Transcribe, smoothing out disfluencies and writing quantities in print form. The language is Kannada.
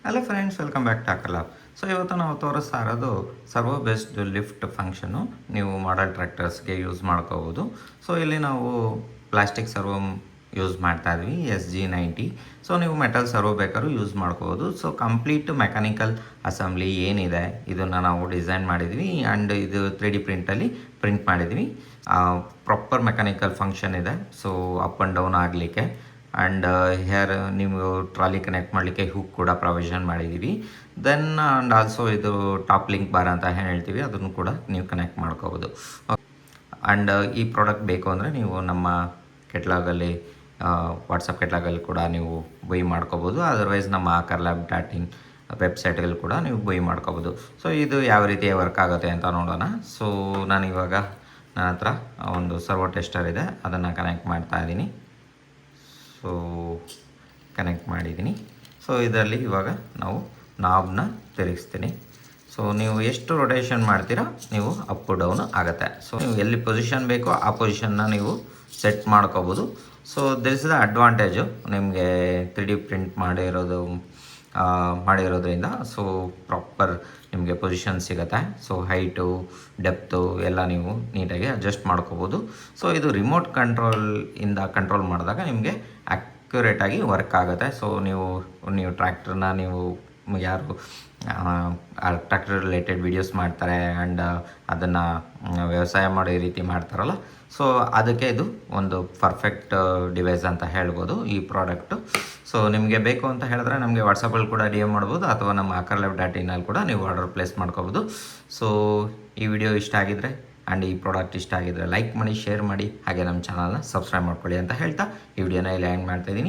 Hello friends, welcome back to ಅಕಲ. ಸೊ ಇವತ್ತು ನಾವು ತೋರಿಸ್ತಾ ಇರೋದು ಸರ್ವೋ ಬೆಸ್ಟ್ ಲಿಫ್ಟ್ ಫಂಕ್ಷನು ನೀವು ಮಾಡಲ್ ಟ್ರ್ಯಾಕ್ಟರ್ಸ್ಗೆ ಯೂಸ್ ಮಾಡ್ಕೋಬೋದು. ಸೊ ಇಲ್ಲಿ ನಾವು ಪ್ಲಾಸ್ಟಿಕ್ ಸರ್ವೋ ಯೂಸ್ ಮಾಡ್ತಾ ಇದ್ವಿ, SG90. ಸೊ ನೀವು ಮೆಟಲ್ ಸರ್ವೋ ಬೇಕಾದ್ರೂ ಯೂಸ್ ಮಾಡ್ಕೋಬೋದು. ಸೊ ಕಂಪ್ಲೀಟ್ ಮೆಕ್ಯಾನಿಕಲ್ ಅಸೆಂಬ್ಲಿ ಏನಿದೆ ಇದನ್ನು ನಾವು ಡಿಸೈನ್ ಮಾಡಿದ್ವಿ ಆ್ಯಂಡ್ ಇದು 3D ಪ್ರಿಂಟಲ್ಲಿ ಪ್ರಿಂಟ್ ಮಾಡಿದ್ವಿ. ಪ್ರಾಪರ್ ಮೆಕ್ಯಾನಿಕಲ್ ಫಂಕ್ಷನ್ ಇದೆ. ಸೊ ಅಪ್ ಆ್ಯಂಡ್ ಡೌನ್ ಆಗಲಿಕ್ಕೆ ಆ್ಯಂಡ್ ಹೇರ್ ನೀವು ಟ್ರಾಲಿ ಕನೆಕ್ಟ್ ಮಾಡಲಿಕ್ಕೆ ಹುಕ್ ಕೂಡ ಪ್ರೊವಿಷನ್ ಮಾಡಿದ್ದೀವಿ. ದೆನ್ ಆ್ಯಂಡ್ ಆಲ್ಸೋ ಇದು ಟಾಪ್ ಲಿಂಕ್ ಬಾರ್ ಅಂತ ಹೇಳ್ತೀವಿ, ಅದನ್ನು ಕೂಡ ನೀವು ಕನೆಕ್ಟ್ ಮಾಡ್ಕೋಬೋದು. ಆ್ಯಂಡ್ ಈ ಪ್ರಾಡಕ್ಟ್ ಬೇಕು ಅಂದರೆ ನೀವು ನಮ್ಮ ಕೆಟ್ಲಾಗಲ್ಲಿ ವಾಟ್ಸಪ್ ಕೆಟ್ಲಾಗಲ್ಲಿ ಕೂಡ ನೀವು ಬೈ ಮಾಡ್ಕೋಬೋದು. ಅದರ್ವೈಸ್ ನಮ್ಮ akarlab.in ವೆಬ್ಸೈಟ್ಗಳು ಕೂಡ ನೀವು ಬೈ ಮಾಡ್ಕೋಬೋದು. ಸೊ ಇದು ಯಾವ ರೀತಿ ವರ್ಕ್ ಆಗುತ್ತೆ ಅಂತ ನೋಡೋಣ. ಸೊ ನಾನಿವಾಗ ನನ್ನ ಹತ್ರ ಒಂದು ಸರ್ವೋ ಟೆಸ್ಟರ್ ಇದೆ, ಅದನ್ನು ಕನೆಕ್ಟ್ ಮಾಡ್ತಾ ಇದ್ದೀನಿ. ಸೊ ಕನೆಕ್ಟ್ ಮಾಡಿದ್ದೀನಿ. ಸೊ ಇದರಲ್ಲಿ ಇವಾಗ ನಾವು ನಾಬ್ನ ತಿರುಗಿಸ್ತೀನಿ. ಸೊ ನೀವು ಎಷ್ಟು ರೊಟೇಷನ್ ಮಾಡ್ತೀರಾ ನೀವು ಅಪ್ ಡೌನ್ ಆಗುತ್ತೆ. ಸೊ ನೀವು ಎಲ್ಲಿ ಪೊಸಿಷನ್ ಬೇಕೋ ಆ ಪೊಸಿಷನ್ನ ನೀವು ಸೆಟ್ ಮಾಡ್ಕೋಬೋದು. So this is the advantage ನಿಮಗೆ 3D ಪ್ರಿಂಟ್ ಮಾಡಿರೋದ್ರಿಂದ. ಸೊ ಪ್ರಾಪರ್ ನಿಮಗೆ ಪೊಸಿಷನ್ ಸಿಗುತ್ತೆ. ಸೊ ಹೈಟು ಡೆಪ್ತು ಎಲ್ಲ ನೀವು ನೀಟಾಗಿ ಅಡ್ಜಸ್ಟ್ ಮಾಡ್ಕೋಬೋದು. ಸೊ ಇದು ರಿಮೋಟ್ ಕಂಟ್ರೋಲ್ ಮಾಡಿದಾಗ ನಿಮಗೆ ಅಕ್ಯುರೇಟಾಗಿ ವರ್ಕ್ ಆಗುತ್ತೆ. ಸೊ ನೀವು ಟ್ರ್ಯಾಕ್ಟರ್ನ ನೀವು ಯಾರು ಟ್ರ್ಯಾಕ್ಟರ್ ರಿಲೇಟೆಡ್ ವೀಡಿಯೋಸ್ ಮಾಡ್ತಾರೆ ಆ್ಯಂಡ್ ಅದನ್ನು ವ್ಯವಸಾಯ ಮಾಡೋ ರೀತಿ ಮಾಡ್ತಾರಲ್ಲ, ಸೊ ಅದಕ್ಕೆ ಇದು ಒಂದು ಪರ್ಫೆಕ್ಟ್ ಡಿವೈಸ್ ಅಂತ ಹೇಳ್ಬೋದು ಈ ಪ್ರಾಡಕ್ಟು. ಸೊ ನಿಮಗೆ ಬೇಕು ಅಂತ ಹೇಳಿದ್ರೆ ನಮಗೆ ವಾಟ್ಸಪ್ಪಲ್ಲಿ ಕೂಡ DM ಮಾಡ್ಬೋದು, ಅಥವಾ ನಮ್ಮ akarlab.in ಕೂಡ ನೀವು ಆರ್ಡರ್ ಪ್ಲೇಸ್ ಮಾಡ್ಕೋಬೋದು. ಸೊ ಈ ವಿಡಿಯೋ ಇಷ್ಟ ಆಗಿದ್ದರೆ ಆ್ಯಂಡ್ ಈ ಪ್ರಾಡಕ್ಟ್ ಇಷ್ಟ ಆಗಿದ್ದರೆ ಲೈಕ್ ಮಾಡಿ, ಶೇರ್ ಮಾಡಿ, ಹಾಗೆ ನಮ್ಮ ಚಾನಲ್ನ ಸಬ್ಸ್ಕ್ರೈಬ್ ಮಾಡ್ಕೊಳ್ಳಿ ಅಂತ ಹೇಳ್ತಾ ಈ ವಿಡಿಯೋನ ಇಲ್ಲಿ ಎಂಡ್ ಮಾಡ್ತಾಯಿದ್ದೀನಿ.